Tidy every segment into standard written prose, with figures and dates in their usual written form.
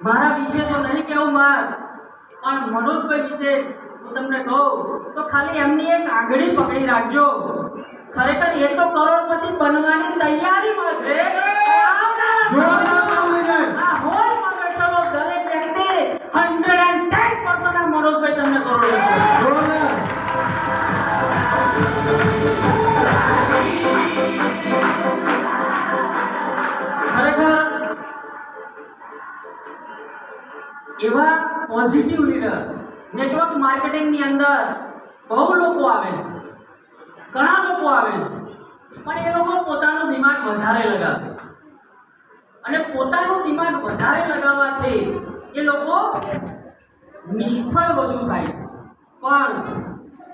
મારા વિશે તો નહીં કેવું માર, પણ મનોજભાઈ વિશે હું તમને કહું તો ખાલી એમની એક આંગળી પકડી રાખજો. ખરેખર એ તો કરોડપતિ બનવાની તૈયારીમાં છે. આ હોલમાં બેઠેલો દરેક વ્યક્તિ 110% આ મનોજભાઈ તમને કરોડપતિ. ખરેખર એવા પોઝિટિવ લીડર નેટવર્ક માર્કેટિંગ ની અંદર બહુ લોકો આવે, ઘણા લોકો આવે, પણ એ લોકો પોતાનું દિમાગ વધારે લગાવે અને પોતાનું દિમાગ વધારે લગાવવાથી એ લોકો નિષ્ફળ વધુ થાય. પણ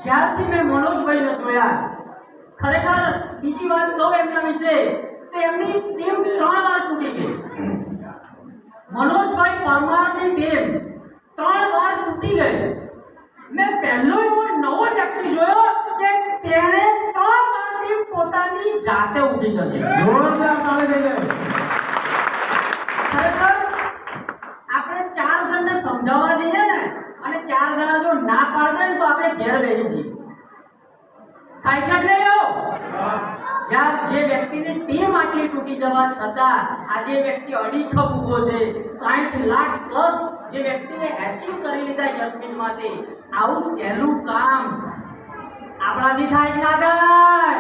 જ્યારથી મેં મનોજભાઈને જોયા, ખરેખર બીજી વાત કહું એમના વિશે તો એમની ટીમ 3 વાર તૂટી ગઈ. મનોજભાઈ પરમારની ટીમ 3 વાર તૂટી ગઈ. મેં પહેલો એવો નવો વ્યક્તિ જોયો કે તેણે 3 વાર ટીમ પોતાની જાતે ઊભી કરી. જોરદાર તાળી દઈ દે. ખરેખર આપણે 4 જણને સમજાવવા જઈએ ને અને 4 જણા જો ના પાડે ને તો આપણે ઘેર બેસી જઈએ. થાય છે કે નહીં? યાર, જે વ્યક્તિની ટીમ આટલી તૂટી જવા છતાં આજે વ્યક્તિ અડીખમ ઊભો છે, 60 લાખ પ્લસ જે વ્યક્તિને એચીવ કરી લીધા યશમીનમાંથી, આવું સહેલું કામ આપણાથી થાય કે ના થાય?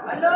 હેલો